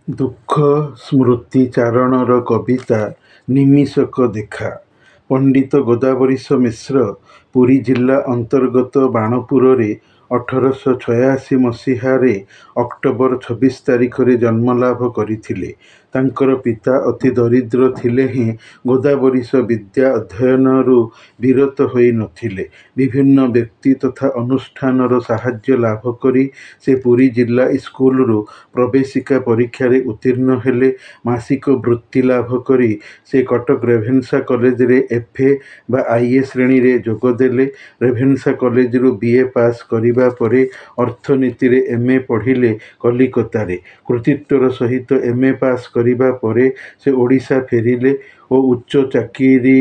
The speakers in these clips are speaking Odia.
ଦୁଃଖ ସ୍ମୃତିଚାରଣର କବିତା ନିମିଷକ ଦେଖା। ପଣ୍ଡିତ ଗୋଦାବରୀଶ ମିଶ୍ର ପୁରୀ ଜିଲ୍ଲା ଅନ୍ତର୍ଗତ ବାଣପୁରରେ 1886 ମସିହାରେ ଅକ୍ଟୋବର 26 ତାରିଖରେ ଜନ୍ମଲାଭ କରିଥିଲେ। ତାଙ୍କର ପିତା ଅତି ଦରିଦ୍ର ଥିଲେ ହେଁ ଗୋଦାବରୀଶ ବିଦ୍ୟା ଅଧ୍ୟୟନରୁ ବିରତ ହୋଇ ନଥିଲେ। ବିଭିନ୍ନ ବ୍ୟକ୍ତି ତଥା ଅନୁଷ୍ଠାନର ସାହାଯ୍ୟ ଲାଭ କରି ସେ ପୁରୀ ଜିଲ୍ଲା ସ୍କୁଲରୁ ପ୍ରବେଶିକା ପରୀକ୍ଷାରେ ଉତ୍ତୀର୍ଣ୍ଣ ହେଲେ। ମାସିକ ବୃତ୍ତି ଲାଭ କରି ସେ କଟକ ରେଭେନ୍ସା କଲେଜରେ ଏଫ୍.ଏ. ବା I.A. ଶ୍ରେଣୀରେ ଯୋଗ ଦେଲେ। ରେଭେନ୍ସା କଲେଜରୁ B.A. ପାସ୍ କରିବା ପରେ ଅର୍ଥନୀତିରେ M.A. ପଢ଼ିଲେ କଲିକତାରେ। କୃତିତ୍ୱର ସହିତ M.A. ପାସ୍ କରିବା ପରେ ସେ ଓଡ଼ିଶା ଫେରିଲେ ଓ ଉଚ୍ଚ ଚାକିରି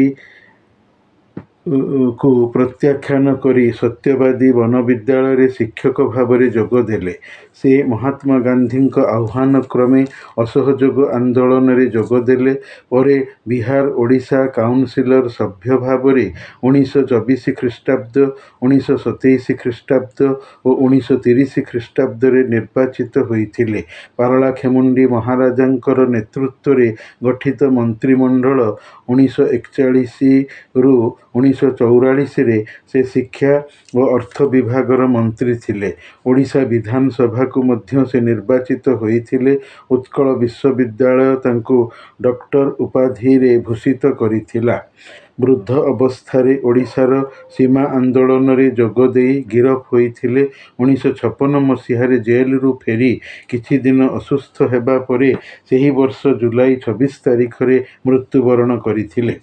କୁ ପ୍ରତ୍ୟାଖ୍ୟାନ କରି ସତ୍ୟବାଦୀ ବନବିଦ୍ୟାଳୟରେ ଶିକ୍ଷକ ଭାବରେ ଯୋଗ ଦେଲେ। ସେ ମହାତ୍ମା ଗାନ୍ଧୀଙ୍କ ଆହ୍ୱାନ କ୍ରମେ ଅସହଯୋଗ ଆନ୍ଦୋଳନରେ ଯୋଗ ଦେଲେ। ପରେ ବିହାର ଓଡ଼ିଶା କାଉନସିଲର ସଭ୍ୟ ଭାବରେ 1924 ଖ୍ରୀଷ୍ଟାବ୍ଦ, 1927 ଖ୍ରୀଷ୍ଟାବ୍ଦ ଓ 1930 ଖ୍ରୀଷ୍ଟାବ୍ଦରେ ନିର୍ବାଚିତ ହୋଇଥିଲେ। ପାରଳାଖେମୁଣ୍ଡି ମହାରାଜାଙ୍କର ନେତୃତ୍ୱରେ ଗଠିତ ମନ୍ତ୍ରିମଣ୍ଡଳ 1941ରୁ 1944ରେ ସେ ଶିକ୍ଷା ଓ ଅର୍ଥ ବିଭାଗର ମନ୍ତ୍ରୀ ଥିଲେ। ଓଡ଼ିଶା ବିଧାନସଭାକୁ ମଧ୍ୟ ସେ ନିର୍ବାଚିତ ହୋଇଥିଲେ। ଉତ୍କଳ ବିଶ୍ୱବିଦ୍ୟାଳୟ ତାଙ୍କୁ ଡକ୍ଟର ଉପାଧିରେ ଭୂଷିତ କରିଥିଲା। ବୃଦ୍ଧ ଅବସ୍ଥାରେ ଓଡ଼ିଶାର ସୀମା ଆନ୍ଦୋଳନରେ ଯୋଗ ଦେଇ ଗିରଫ ହୋଇଥିଲେ। 1956 ମସିହାରେ ଜେଲରୁ ଫେରି କିଛି ଦିନ ଅସୁସ୍ଥ ହେବା ପରେ ସେହି ବର୍ଷ ଜୁଲାଇ 26 ତାରିଖରେ ମୃତ୍ୟୁବରଣ କରିଥିଲେ।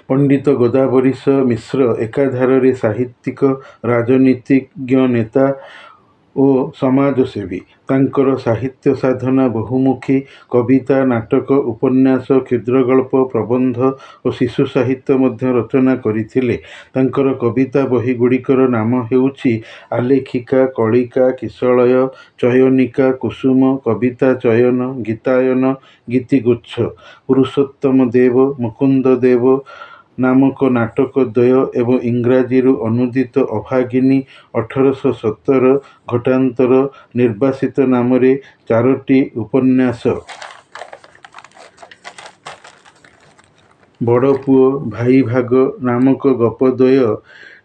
ପଣ୍ଡିତ ଗୋଦାବରୀଶ ମିଶ୍ର ଏକାଧାରରେ ସାହିତ୍ୟିକ, ରାଜନୀତିଜ୍ଞ, ନେତା ଓ ସମାଜସେବୀ। ତାଙ୍କର ସାହିତ୍ୟ ସାଧନା ବହୁମୁଖୀ। କବିତା, ନାଟକ, ଉପନ୍ୟାସ, କ୍ଷୁଦ୍ରଗଳ୍ପ, ପ୍ରବନ୍ଧ ଓ ଶିଶୁ ସାହିତ୍ୟ ମଧ୍ୟ ରଚନା କରିଥିଲେ। ତାଙ୍କର କବିତା ବହିଗୁଡ଼ିକର ନାମ ହେଉଛି ଆଲେଖିକା, କଳିକା, କିଶଳୟ, ଚୟନିକା, କୁସୁମ, କବିତା ଚୟନ, ଗୀତାୟନ, ଗୀତିଗୁଚ୍ଛ, ପୁରୁଷୋତ୍ତମ ଦେବ, ମୁକୁନ୍ଦ ଦେବ ନାମକ ନାଟକ ଦ୍ୱୟ ଏବଂ ଇଂରାଜୀରୁ ଅନୁଦିତ ଅଭାଗିନୀ, 1817, ଘଟାନ୍ତର, ନିର୍ବାସିତ ନାମରେ 4ଟି ଉପନ୍ୟାସ, ବଡ଼ପୁଅ, ଭାଇଭାଗ ନାମକ ଗପଦ୍ୱୟ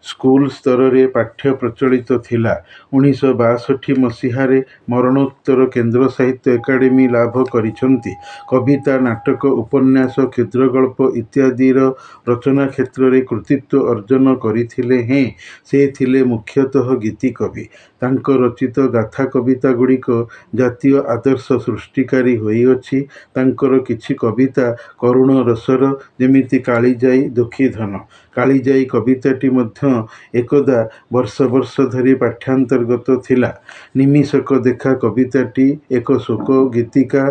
ସ୍କୁଲ ସ୍ତରରେ ପାଠ୍ୟ ପ୍ରଚଳିତ ଥିଲା। 1962 ମସିହାରେ ମରଣୋତ୍ତର କେନ୍ଦ୍ର ସାହିତ୍ୟ ଏକାଡେମୀ ଲାଭ କରିଛନ୍ତି। କବିତା, ନାଟକ, ଉପନ୍ୟାସ, କ୍ଷୁଦ୍ରଗଳ୍ପ ଇତ୍ୟାଦିର ରଚନା କ୍ଷେତ୍ରରେ କୃତିତ୍ୱ ଅର୍ଜନ କରିଥିଲେ ହେଁ ସେ ଥିଲେ ମୁଖ୍ୟତଃ ଗୀତିକବି। ତାଙ୍କ ରଚିତ ଗାଥା କବିତାଗୁଡ଼ିକ ଜାତୀୟ ଆଦର୍ଶ ସୃଷ୍ଟିକାରୀ ହୋଇଅଛି। ତାଙ୍କର କିଛି କବିତା କରୁଣ ରସର, ଯେମିତି କାଳିଜାଈ, ଦୁଃଖୀଧନ। କାଳିଜାଈ କବିତାଟି ମଧ୍ୟ ଏକଦା ବର୍ଷ ବର୍ଷ ଧରି ପାଠ୍ୟାନ୍ତର୍ଗତ ଥିଲା। ନିମିଷକ ଦେଖା କବିତାଟି ଏକ ଶୋକ ଗୀତିକା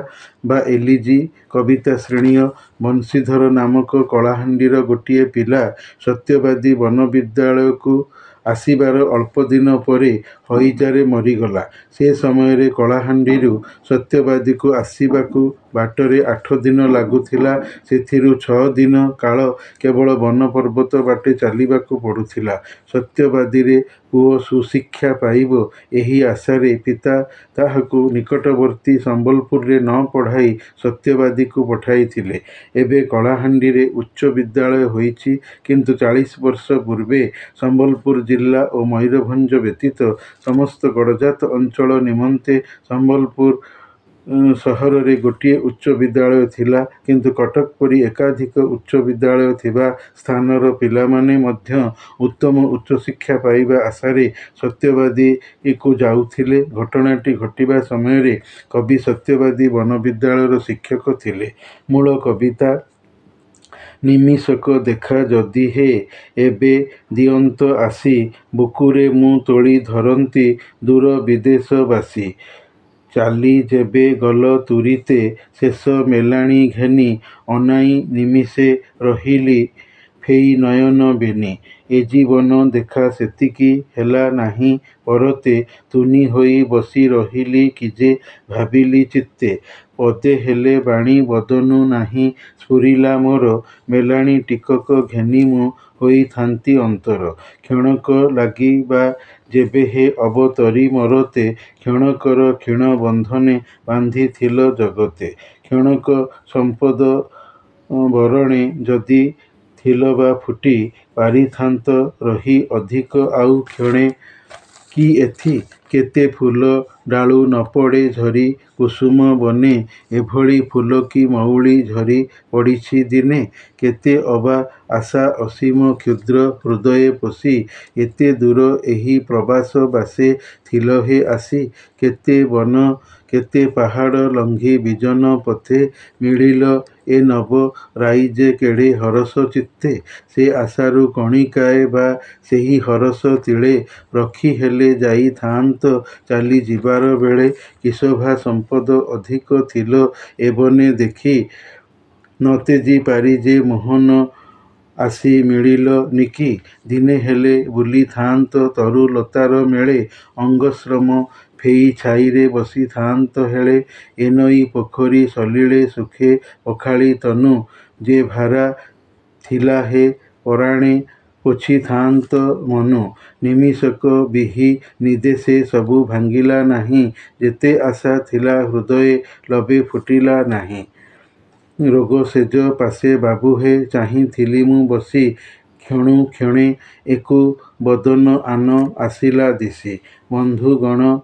ବା ଏଲିଜି କବିତା ଶ୍ରେଣୀୟ। ବଂଶୀଧର ନାମକ କଳାହାଣ୍ଡିର ଗୋଟିଏ ପିଲା ସତ୍ୟବାଦୀ ବନବିଦ୍ୟାଳୟକୁ ଆସିବାର ଅଳ୍ପ ଦିନ ପରେ ହଇଜାରେ ମରିଗଲା। ସେ ସମୟରେ କଳାହାଣ୍ଡିରୁ ସତ୍ୟବାଦୀକୁ ଆସିବାକୁ ବାଟରେ 8 ଦିନ ଲାଗୁଥିଲା। ସେଥିରୁ 6 ଦିନ କାଳ କେବଳ ବନ ପର୍ବତ ବାଟେ ଚାଲିବାକୁ ପଡ଼ୁଥିଲା। ସତ୍ୟବାଦୀରେ ପୁଅ ସୁଶିକ୍ଷା ପାଇବ, ଏହି ଆଶାରେ ପିତା ତାହାକୁ ନିକଟବର୍ତ୍ତୀ ସମ୍ବଲପୁରରେ ନ ପଢ଼ାଇ ସତ୍ୟବାଦୀକୁ ପଠାଇଥିଲେ। ଏବେ କଳାହାଣ୍ଡିରେ ଉଚ୍ଚ ବିଦ୍ୟାଳୟ ହୋଇଛି, କିନ୍ତୁ 40 ବର୍ଷ ପୂର୍ବେ ସମ୍ବଲପୁର ଜିଲ୍ଲା ଓ ମୟୂରଭଞ୍ଜ ବ୍ୟତୀତ ସମସ୍ତ ଗଡ଼ଜାତ ଅଞ୍ଚଳ ନିମନ୍ତେ ସମ୍ବଲପୁର ସହରରେ ଗୋଟିଏ ଉଚ୍ଚ ବିଦ୍ୟାଳୟ ଥିଲା। କିନ୍ତୁ କଟକ ପରି ଏକାଧିକ ଉଚ୍ଚ ବିଦ୍ୟାଳୟ ଥିବା ସ୍ଥାନର ପିଲାମାନେ ମଧ୍ୟ ଉତ୍ତମ ଉଚ୍ଚଶିକ୍ଷା ପାଇବା ଆଶାରେ ସତ୍ୟବାଦୀକୁ ଯାଉଥିଲେ। ଘଟଣାଟି ଘଟିବା ସମୟରେ କବି ସତ୍ୟବାଦୀ ବନବିଦ୍ୟାଳୟର ଶିକ୍ଷକ ଥିଲେ। ମୂଳ କବିତା: ନିମିଷକ ଦେଖା ଯଦି ହେ ଏବେ ଦିଅନ୍ତ ଆସି, ବୁକୁରେ ମୁଁ ତୋଳି ଧରନ୍ତି ଦୂର ବିଦେଶବାସୀ। ଚାଲି ଯେବେ ଗଲ ତୁରିତେ, ଶେଷ ମେଲାଣି ଘେନି, ଅନାଇ ନିମିଷେ ରହିଲି ଫେଇ ନୟନ ବେନି। ଏ ଜୀବନ ଦେଖା ସେତିକି ହେଲା ନାହିଁ ପରତେ। ତୁନି ହୋଇ ବସି ରହିଲି କି ଯେ ଭାବିଲି ଚିତ୍ତେ। ପଦେ ହେଲେ ବାଣୀ ବଦନୁ ନାହିଁ ସ୍ଫୁରିଲା ମୋର। ମେଲାଣି ଟିକକ ଘେନି ମୁଁ ହୋଇଥାନ୍ତି ଅନ୍ତର। କ୍ଷଣକ ଲାଗି ବା ଯେବେହେ ଅବତରି ମରତେ। କ୍ଷଣକର କ୍ଷୀଣ ବନ୍ଧନେ ବାନ୍ଧିଥିଲ ଜଗତେ। କ୍ଷଣକ ସମ୍ପଦ ବରଣେ ଯଦି ଥିଲ ବା ଫୁଟି। ପାରିଥାନ୍ତ ରହି ଅଧିକ ଆଉ କ୍ଷଣେ କି ଏଥି। କେତେ ଫୁଲ ଡାଳୁ ନ ପଡ଼େ ଝରି କୁସୁମ ବନେ। ଏଭଳି ଫୁଲ କି ମଉଳି ଝରି ପଡ଼ିଛି ଦିନେ। କେତେ ଅବା ଆଶା ଅସୀମ କ୍ଷୁଦ୍ର ହୃଦୟେ ପୋଷି। ଏତେ ଦୂର ଏହି ପ୍ରବାସ ବାସେ ଥିଲ ହେ ଆସି। କେତେ ବନ କେତେ ପାହାଡ଼ ଲଙ୍ଘି ବିଜନ ପଥେ ମିଳିଲ ଏ ନବ ରାଇଜେ କେଡ଼େ ହରଷ ଚିତ୍ତେ। ସେ ଆଶାରୁ କଣିକାଏ ବା ସେହି ହରଷ ତିଳେ ରଖି ହେଲେ ଯାଇଥାନ୍ତ ଚାଲି ଯିବାର ବେଳେ। କିଶୋଭା ସମ୍ପଦ ଅଧିକ ଥିଲ ଏ ବନେ ଦେଖି। ନ ତେଜି ପାରି ଯେ ମୋହନ ଆସି ମିଳିଲ ନିକି। ଦିନେ ହେଲେ ବୁଲିଥାନ୍ତ ତରୁ ଲତାର ମେଳେ। ଅଙ୍ଗଶ୍ରମ ଫେଇ ଛାଇରେ ବସିଥାନ୍ତ ହେଳେ। ଏ ନଈ ପୋଖରୀ ସଲିଳେ ସୁଖେ ପଖାଳି ତନୁ। ଯେ ଭାରା ଥିଲା ହେ ପରାଣେ ପୋଛିଥାନ୍ତ ମନୁ। ନିମିଷକ ବିହି ନିଦେଷେ ସବୁ ଭାଙ୍ଗିଲା ନାହିଁ। ଯେତେ ଆଶା ଥିଲା ହୃଦୟେ ଲବେ ଫୁଟିଲା ନାହିଁ। ରୋଗ ଶେଯ ପାଶେ ବାବୁହେ ଚାହିଁଥିଲି ମୁଁ ବସି। କ୍ଷଣୁ କ୍ଷଣେ ଏକୁ ବଦନ ଆନ ଆସିଲା ଦିଶି। ବନ୍ଧୁଗଣ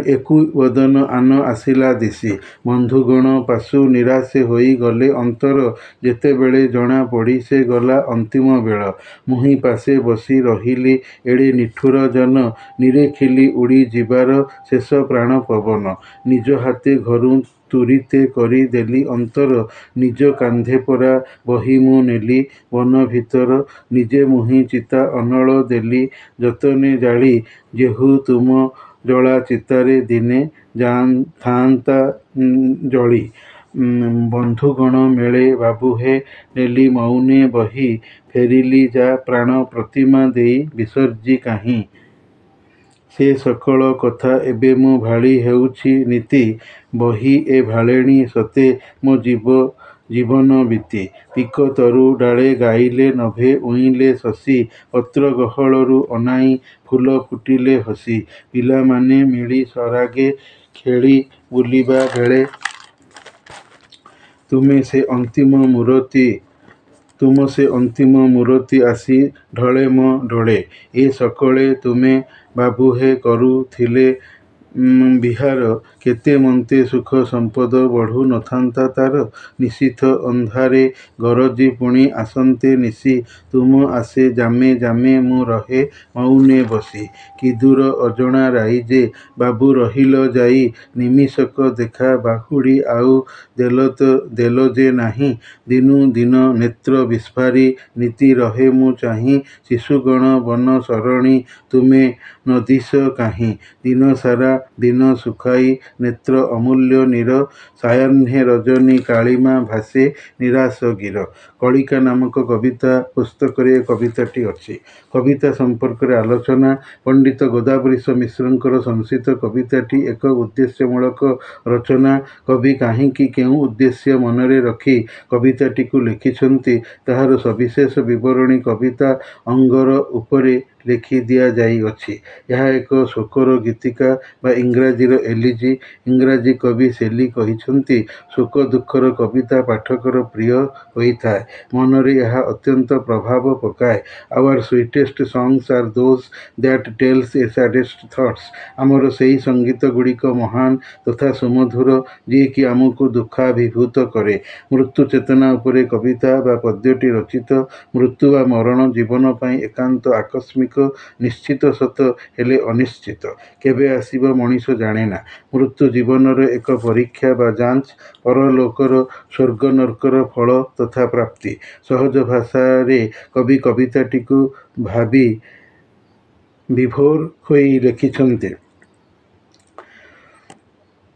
ଏକୁ ବଦନ ଆନ ଆସିଲା ଦିଶି। ବନ୍ଧୁଗଣ ପାଶୁ ନିରାଶେ ହୋଇ ଗଲେ ଅନ୍ତର। ଯେତେବେଳେ ଜଣା ପଡ଼ି ସେ ଗଲା ଅନ୍ତିମ ବେଳ। ମୁହିଁ ପାଶେ ବସି ରହିଲି ଏଡ଼େ ନିଷ୍ଠୁର ଜନ। ନିରେଖିଲି ଉଡ଼ି ଯିବାର ଶେଷ ପ୍ରାଣ ପବନ। ନିଜ ହାତେ ଘରୁ ତୁରିତେ କରି ଦେଲି ଅନ୍ତର। ନିଜ କାନ୍ଧେ ପରା ବହି ମୁଁ ନେଲି ବନ ଭିତର। ନିଜେ ମୁହିଁ ଚିତା ଅନଳ ଦେଲି ଯତନେ ଜାଳି। ଯେହୁ ତୁମ ଜଳା ଚିତାରେ ଦିନେ ଥାଆନ୍ତା ଜଳି। ବନ୍ଧୁଗଣ ମେଳେ ବାବୁହେ ନେଲି ମଉନେ ବହି। ଫେରିଲି ଯା ପ୍ରାଣ ପ୍ରତିମା ଦେଇ ବିସର୍ଜି କାହିଁ। ସେ ସକଳ କଥା ଏବେ ମୁଁ ଭାଳି ହେଉଛି ନିତି। ବହି ଏ ଭାଳେଣି ସତେ ମୋ ଜୀବନ ବିତି। ପିକ ତରୁ ଡାଳେ ଗାଇଲେ ନଭେ ଉଇଁଲେ ଶଶୀ। ପତ୍ର ଗହଳରୁ ଅନାଇ ଫୁଲ ଫୁଟିଲେ ହସି। ପିଲାମାନେ ମିଳି ସରାଗେ ଖେଳି ବୁଲିବା ବେଳେ। ତୁମ ସେ ଅନ୍ତିମ ମୂରତି ଆସି ଢଳେ ମୋ ଡୋଳେ। ଏ ସକଳେ ତୁମେ ବାବୁହେ କରୁଥିଲେ ବିହାର। କେତେ ମନ୍ତେ ସୁଖ ସମ୍ପଦ ବଢ଼ୁ ନଥାନ୍ତା ତାର। ନିଶୀଥ ଅନ୍ଧାରେ ଗରଜି ପୁଣି ଆସନ୍ତେ ନିଶି। ତୁମ ଆଶେ ଯାମେ ଯାମେ ମୁଁ ରହେ ମଉନେ ବସି। କି ଦୂର ଅଜଣା ରାଇଜେ ବାବୁ ରହିଲ ଯାଇ। ନିମିଷକ ଦେଖା ବାହୁଡ଼ି ଆଉ ଦେଲ ଯେ ନାହିଁ। ଦିନୁ ଦିନ ନେତ୍ର ବିସ୍ଫାରି ନିତି ରହେ ମୁଁ ଚାହିଁ। ଶିଶୁଗଣ ବନ ସରଣୀ ତୁମେ ନଦିଶ କାହିଁ। ଦିନସାରା ଦିନ ଶୁଖାଇ ନେତ୍ର ଅମୂଲ୍ୟ ନୀର। ସାୟାହ୍ନେ ରଜନୀ କାଳିମା ଭାସେ ନିରାଶ ଗୀର। କଳିକା ନାମକ କବିତା ପୁସ୍ତକରେ ଏ କବିତାଟି ଅଛି। କବିତା ସମ୍ପର୍କରେ ଆଲୋଚନା। ପଣ୍ଡିତ ଗୋଦାବରୀଶ ମିଶ୍ରଙ୍କର ସଂଶିତ କବିତାଟି ଏକ ଉଦ୍ଦେଶ୍ୟମୂଳକ ରଚନା। କବି କାହିଁକି କେଉଁ ଉଦ୍ଦେଶ୍ୟ ମନରେ ରଖି କବିତାଟିକୁ ଲେଖିଛନ୍ତି ତାହାର ସବିଶେଷ ବିବରଣୀ କବିତା ଅଙ୍ଗର ଉପରେ ଲେଖି ଦିଆଯାଇଅଛି। ଏହା ଏକ ଶୋକର ଗୀତିକା ବା ଇଂରାଜୀର ଏଲିଜି। ଇଂରାଜୀ କବି ଶେଲି କହିଛନ୍ତି ଶୋକ ଦୁଃଖର କବିତା ପାଠକର ପ୍ରିୟ ହୋଇଥାଏ। ମନରେ ଏହା ଅତ୍ୟନ୍ତ ପ୍ରଭାବ ପକାଏ। Our sweetest songs are those that tells a saddest thoughts. ଆମର ସେହି ସଙ୍ଗୀତ ଗୁଡ଼ିକ ମହାନ ତଥା ସୁମଧୁର ଯିଏକି ଆମକୁ ଦୁଃଖାଭିଭୂତ କରେ। ମୃତ୍ୟୁ ଚେତନା ଉପରେ କବିତା ବା ପଦ୍ୟଟି ରଚିତ। ମୃତ୍ୟୁ ବା ମରଣ ଜୀବନ ପାଇଁ ଏକାନ୍ତ ଆକସ୍ମିକ। ନିଶ୍ଚିତ ସତ ହେଲେ ଅନିଶ୍ଚିତ। କେବେ ଆସିବ ମଣିଷ ଜାଣେନା। ମୃତ୍ୟୁ ଜୀବନର ଏକ ପରୀକ୍ଷା ବା ଯାଞ୍ଚ। ପରଲୋକର ସ୍ୱର୍ଗ ନର୍କର ଫଳ ତଥା ପ୍ରାପ୍ତି। ସହଜ ଭାଷାରେ କବି କବିତାଟିକୁ ଭାବି ବିଭୋର ହୋଇ ଲେଖିଛନ୍ତି।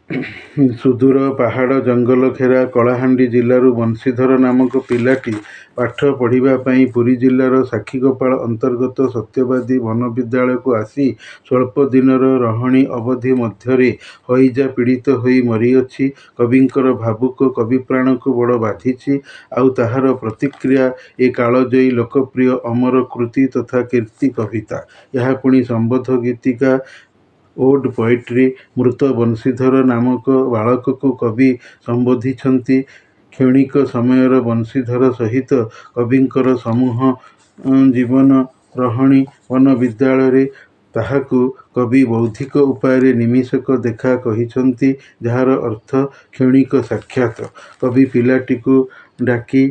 ସୁଦୂର ପାହାଡ଼ ଜଙ୍ଗଲ ଘେରା କଳାହାଣ୍ଡି ଜିଲ୍ଲାରୁ ବଂଶୀଧର ନାମକ ପିଲାଟି ପାଠ ପଢ଼ିବା ପାଇଁ ପୁରୀ ଜିଲ୍ଲାର ସାକ୍ଷୀଗୋପାଳ ଅନ୍ତର୍ଗତ ସତ୍ୟବାଦୀ ବନବିଦ୍ୟାଳୟକୁ ଆସି ସ୍ୱଳ୍ପ ଦିନର ରହଣି ଅବଧି ମଧ୍ୟରେ ହଇଜା ପୀଡ଼ିତ ହୋଇ ମରିଅଛି। କବିଙ୍କର ଭାବୁକ କବିପ୍ରାଣକୁ ବଡ଼ ବାଧିଛି। ଆଉ ତାହାର ପ୍ରତିକ୍ରିୟା ଏ କାଳଜୟୀ ଲୋକପ୍ରିୟ ଅମର କୃତି ତଥା କୀର୍ତ୍ତି କବିତା। ଏହା ପୁଣି ସମ୍ବୋଧ ଗୀତିକା, ଓଡ୍ ପୋଏଟ୍ରି। ମୃତ ବଂଶୀଧର ନାମକ ବାଳକକୁ କବି ସମ୍ବୋଧିଛନ୍ତି। କ୍ଷଣିକ ସମୟର ବଂଶୀଧର ସହିତ କବିଙ୍କର ସମୂହ ଜୀବନ ରହଣି ବନବିଦ୍ୟାଳୟରେ। ତାହାକୁ କବି ବୌଦ୍ଧିକ ଉପାୟରେ ନିମିଷକ ଦେଖା କହିଛନ୍ତି, ଯାହାର ଅର୍ଥ କ୍ଷଣିକ ସାକ୍ଷାତ। କବି ପିଲାଟିକୁ ଡାକି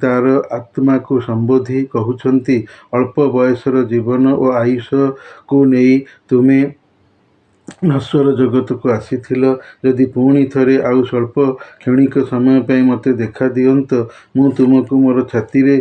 ତାର ଆତ୍ମାକୁ ସମ୍ବୋଧି କହୁଛନ୍ତି, ଅଳ୍ପ ବୟସର ଜୀବନ ଓ ଆୟୁଷକୁ ନେଇ ତୁମେ ନଶ୍ୱର ଜଗତକୁ ଆସିଥିଲ। ଯଦି ପୁଣି ଥରେ ଆଉ ସ୍ୱଳ୍ପ କ୍ଷଣିକ ସମୟ ପାଇଁ ମୋତେ ଦେଖା ଦିଅନ୍ତ, ମୁଁ ତୁମକୁ ମୋର ଛାତିରେ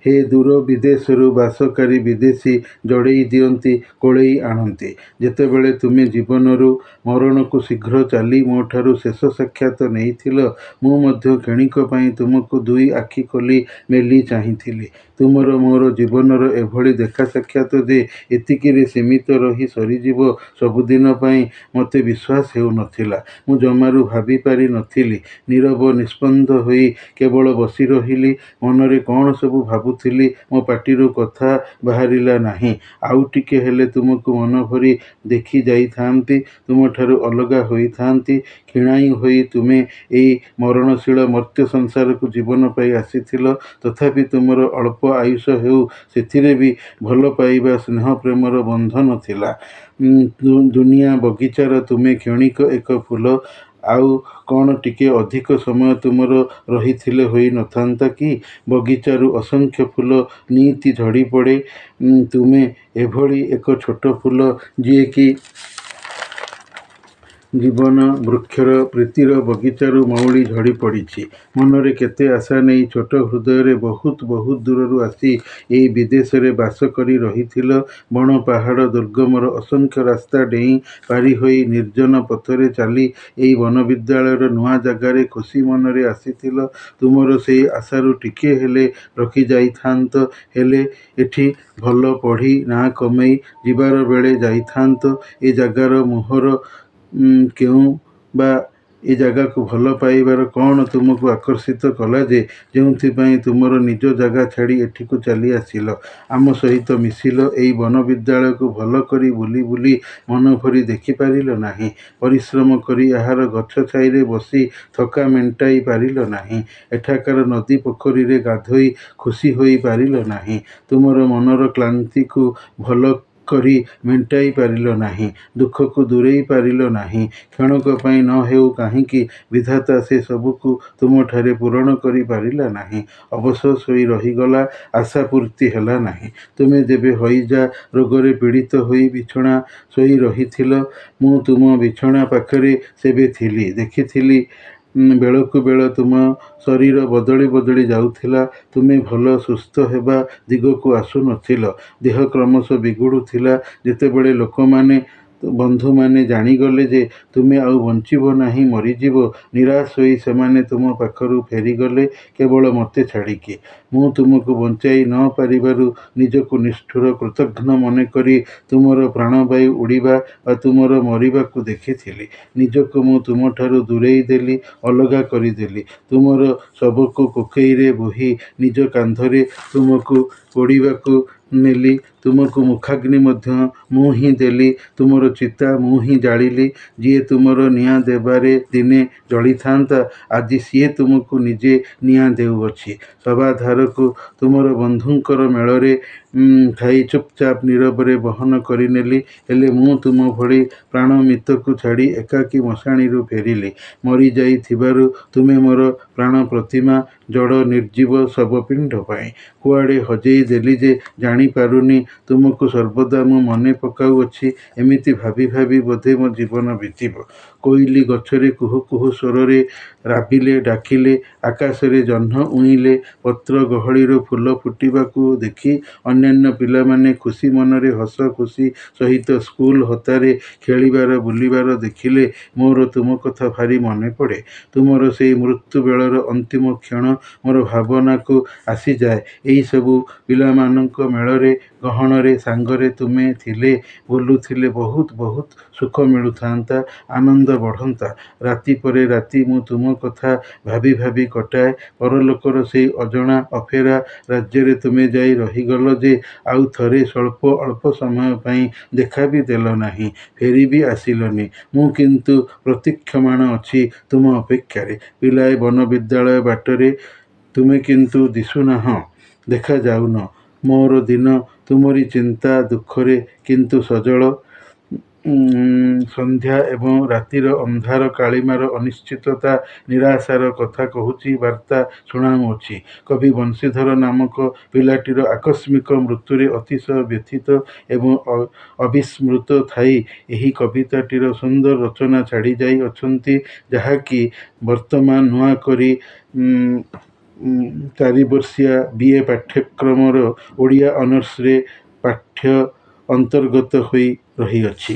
ହେ ଦୂର ବିଦେଶରୁ ବାସକାରୀ ବିଦେଶୀ ଜଡ଼େଇ ଦିଅନ୍ତି, କୋଳେଇ ଆଣନ୍ତି। ଯେତେବେଳେ ତୁମେ ଜୀବନରୁ ମରଣକୁ ଶୀଘ୍ର ଚାଲି ମୋଠାରୁ ଶେଷ ସାକ୍ଷାତ ନେଇଥିଲ, ମୁଁ ମଧ୍ୟ କ୍ଷଣିକ ପାଇଁ ତୁମକୁ ଦୁଇ ଆଖି ଖୋଲି ମେଲି ଚାହିଁଥିଲି। ତୁମର ମୋର ଜୀବନର ଏଭଳି ଦେଖା ସାକ୍ଷାତ ଯେ ଏତିକିରେ ସୀମିତ ରହି ସରିଯିବ ସବୁଦିନ ପାଇଁ, ମୋତେ ବିଶ୍ୱାସ ହେଉନଥିଲା। ମୁଁ ଜମାରୁ ଭାବିପାରି ନଥିଲି। ନୀରବ ନିସ୍ପନ୍ଦ ହୋଇ କେବଳ ବସି ରହିଲି। ମନରେ କ'ଣ ସବୁ ଭାବୁଥିଲି, ମୋ ପାଟିରୁ କଥା ବାହାରିଲା ନାହିଁ। ଆଉ ଟିକେ ହେଲେ ତୁମକୁ ମନଭରି ଦେଖି ଯାଇଥାନ୍ତି, ତୁମଠାରୁ ଅଲଗା ହୋଇଥାନ୍ତି। କ୍ଷୀଣାଇ ହୋଇ ତୁମେ ଏଇ ମରଣଶୀଳ ମର୍ତ୍ତ୍ୟ ସଂସାରକୁ ଜୀବନ ପାଇ ଆସିଥିଲ। ତଥାପି ତୁମର ଅଳ୍ପ ଆୟୁଷ ହେଉ, ସେଥିରେ ବି ଭଲ ପାଇବା, ସ୍ନେହ ପ୍ରେମର ବନ୍ଧନ ଥିଲା। ଦୁନିଆ ବଗିଚାର ତୁମେ କ୍ଷଣିକ ଏକ ଫୁଲ। ଆଉ କ'ଣ ଟିକେ ଅଧିକ ସମୟ ତୁମର ରହିଥିଲେ ହୋଇ ନଥାନ୍ତା କି? ବଗିଚାରୁ ଅସଂଖ୍ୟ ଫୁଲ ନିଇତି ଝଡ଼ିପଡ଼େ। ତୁମେ ଏଭଳି ଏକ ଛୋଟ ଫୁଲ, ଯିଏକି ଜୀବନ ବୃକ୍ଷର ପ୍ରୀତିର ବଗିଚାରୁ ମଉଳି ଝଡ଼ିପଡ଼ିଛି। ମନରେ କେତେ ଆଶା ନେଇ ଛୋଟ ହୃଦୟରେ ବହୁତ ବହୁତ ଦୂରରୁ ଆସି ଏଇ ବିଦେଶରେ ବାସ କରି ରହିଥିଲ। ବଣ ପାହାଡ଼ ଦୁର୍ଗମର ଅସଂଖ୍ୟ ରାସ୍ତା ଡେଇଁ ପାରିହୋଇ ନିର୍ଜନ ପଥରେ ଚାଲି ଏଇ ବନବିଦ୍ୟାଳୟର ନୂଆ ଜାଗାରେ ଖୁସି ମନରେ ଆସିଥିଲ। ତୁମର ସେଇ ଆଶାରୁ ଟିକିଏ ହେଲେ ରଖି ଯାଇଥାନ୍ତ, ହେଲେ ଏଠି ଭଲ ପଢ଼ି ନାଁ କମେଇ ଯିବାର ବେଳେ ଯାଇଥାନ୍ତ। ଏ ଜାଗାର ମୋହର କେଉଁ ବା ଏ ଜାଗାକୁ ଭଲ ପାଇବାର କ'ଣ ତୁମକୁ ଆକର୍ଷିତ କଲା ଯେ, ଯେଉଁଥିପାଇଁ ତୁମର ନିଜ ଜାଗା ଛାଡ଼ି ଏଠିକୁ ଚାଲି ଆସିଲ? ଆମ ସହିତ ମିଶିଲ। ଏଇ ବନବିଦ୍ୟାଳୟକୁ ଭଲ କରି ବୁଲି ବୁଲି ମନଭରି ଦେଖିପାରିଲ ନାହିଁ? ପରିଶ୍ରମ କରି ଏହାର ଗଛ ଛାଇରେ ବସି ଥକା ମେଣ୍ଟାଇ ପାରିଲ ନାହିଁ? ଏଠାକାର ନଦୀ ପୋଖରୀରେ ଗାଧୋଇ ଖୁସି ହୋଇ ପାରିଲ ନାହିଁ? ତୁମର ମନର କ୍ଳାନ୍ତିକୁ ଭଲ କରି ମେଣ୍ଟାଇ ପାରିଲ ନାହିଁ? ଦୁଃଖକୁ ଦୂରେଇ ପାରିଲ ନାହିଁ? କ୍ଷଣକ ପାଇଁ ନ ହେଉ କାହିଁକି ବିଧାତା ସେ ସବୁକୁ ତୁମଠାରେ ପୂରଣ କରି ପାରିଲା ନାହିଁ? ଅବଶୋଷ ହୋଇ ରହିଗଲା, ଆଶା ପୂର୍ତ୍ତି ହେଲା ନାହିଁ। ତୁମେ ଯେବେ ହଇଜା ରୋଗରେ ପୀଡ଼ିତ ହୋଇ ବିଛଣା ଶୋଇ ରହିଥିଲ, ମୁଁ ତୁମ ବିଛଣା ପାଖରେ ସେବେ ଥିଲି। ଦେଖିଥିଲି ବେଳକୁ ବେଳ ତୁମ ଶରୀର ବଦଳି ବଦଳି ଯାଉଥିଲା। ତୁମେ ଭଲ ସୁସ୍ଥ ହେବା ଦିଗକୁ ଆସୁ ନଥିଲ। ଦେହ କ୍ରମଶଃ ବିଗୁଡ଼ୁଥିଲା। ଯେତେବେଳେ ଲୋକମାନେ, ବନ୍ଧୁମାନେ ଜାଣିଗଲେ ଯେ ତୁମେ ଆଉ ବଞ୍ଚିବ ନାହିଁ, ମରିଯିବ, ନିରାଶ ହୋଇ ସେମାନେ ତୁମ ପାଖରୁ ଫେରିଗଲେ, କେବଳ ମୋତେ ଛାଡ଼ିକି। ମୁଁ ତୁମକୁ ବଞ୍ଚାଇ ନ ପାରିବାରୁ ନିଜକୁ ନିଷ୍ଠୁର, କୃତଘ୍ନ ମନେକରି ତୁମର ପ୍ରାଣବାୟୁ ଉଡ଼ିବା ବା ତୁମର ମରିବାକୁ ଦେଖିଥିଲି। ନିଜକୁ ମୁଁ ତୁମଠାରୁ ଦୂରେଇ ଦେଲି, ଅଲଗା କରିଦେଲି। ତୁମର ଶବକୁ କୋକେଇରେ ବୋହି ନିଜ କାନ୍ଧରେ ତୁମକୁ ପୋଡ଼ିବାକୁ ନେଲି। ତୁମକୁ ମୁଖାଗ୍ନି ମଧ୍ୟ ମୁଁ ହିଁ ଦେଲି। ତୁମର ଚିତା ମୁଁ ହିଁ ଜାଳିଲି। ଯିଏ ତୁମର ନିଆଁ ଦେବାରେ ଦିନେ ଜଳିଥାନ୍ତା, ଆଜି ସିଏ ତୁମକୁ ନିଜେ ନିଆଁ ଦେଉଅଛି। ଶବାଧାରକୁ ତୁମର ବନ୍ଧୁଙ୍କର ମେଳରେ ଥାଇ ଚୁପଚାପ ନୀରବରେ ବହନ କରିନେଲି। ହେଲେ ମୁଁ ତୁମ ଭଳି ପ୍ରାଣମିତକୁ ଛାଡ଼ି ଏକାକୀ ମଶାଣିରୁ ଫେରିଲି। ମରିଯାଇଥିବାରୁ ତୁମେ ମୋର ପ୍ରାଣ ପ୍ରତିମା, ଜଡ଼ ନିର୍ଜୀବ ଶବପିଣ୍ଡ ପାଇଁ। କୁଆଡ଼େ ହଜେଇ ଦେଲି ଯେ ଜାଣିପାରୁନି। ତୁମକୁ ସର୍ବଦା ମୁଁ ମନେ ପକାଉଅଛି। ଏମିତି ଭାବି ଭାବି ବୋଧେ ମୋ ଜୀବନ ବିତିବ। କୋଇଲି ଗଛରେ କୁହୁ କୁହୁ ସ୍ୱରରେ ରାବିଲେ ଡାକିଲେ, ଆକାଶରେ ଜହ୍ନ ଉଇଁଲେ, ପତ୍ର ଗହଳିରୁ ଫୁଲ ଫୁଟିବାକୁ ଦେଖି ଅନ୍ୟାନ୍ୟ ପିଲାମାନେ ଖୁସି ମନରେ ହସ ଖୁସି ସହିତ ସ୍କୁଲ ହତାରେ ଖେଳିବାର ବୁଲିବାର ଦେଖିଲେ ମୋର ତୁମ କଥା ଭାରି ମନେ ପଡ଼େ। ତୁମର ସେଇ ମୃତ୍ୟୁବେଳର ଅନ୍ତିମ କ୍ଷଣ ମୋର ଭାବନାକୁ ଆସିଯାଏ। ଏହିସବୁ ପିଲାମାନଙ୍କ ମେଳରେ ଗହଣରେ ସାଙ୍ଗରେ ତୁମେ ଥିଲେ ବୁଲୁଥିଲେ ବହୁତ ବହୁତ ସୁଖ ମିଳୁଥାନ୍ତା, ଆନନ୍ଦ ବଢ଼ନ୍ତା। ରାତି ପରେ ରାତି ମୁଁ ତୁମ କଥା ଭାବି ଭାବି କଟାଏ। ପରଲୋକର ସେଇ ଅଜଣା ଅଫେରା ରାଜ୍ୟରେ ତୁମେ ଯାଇ ରହିଗଲ ଯେ ଆଉ ଥରେ ଅଳ୍ପ ସମୟ ପାଇଁ ଦେଖା ବି ଦେଲ ନାହିଁ, ଫେରି ବି ଆସିଲନି। ମୁଁ କିନ୍ତୁ ପ୍ରତୀକ୍ଷମାଣ ଅଛି ତୁମ ଅପେକ୍ଷାରେ। ପିଲାଏ ବନବିଦ୍ୟାଳୟ ବାଟରେ ତୁମେ କିନ୍ତୁ ଦିଶୁନାହଁ, ଦେଖାଯାଉନ। ମୋର ଦିନ ତୁମରି ଚିନ୍ତା ଦୁଃଖରେ କିନ୍ତୁ ସଜଳ। ସନ୍ଧ୍ୟା ଏବଂ ରାତିର ଅନ୍ଧାର କାଳିମାର ଅନିଶ୍ଚିତତା ନିରାଶାର କଥା କହୁଛି, ବାର୍ତ୍ତା ଶୁଣାଉଅଛି। କବି ବଂଶୀଧର ନାମକ ପିଲାଟିର ଆକସ୍ମିକ ମୃତ୍ୟୁରେ ଅତିଶୟ ବ୍ୟଥିତ ଏବଂ ଅବିସ୍ମୃତ ଥାଇ ଏହି କବିତାଟିର ସୁନ୍ଦର ରଚନା ଛାଡ଼ି ଯାଇ ଅଛନ୍ତି, ଯାହାକି ବର୍ତ୍ତମାନ ନୂଆ କରି 4 ବର୍ଷିଆ BA ପାଠ୍ୟକ୍ରମର ଓଡ଼ିଆ ଅନର୍ସରେ ପାଠ୍ୟ ଅନ୍ତର୍ଗତ ହୋଇ ରହିଅଛି।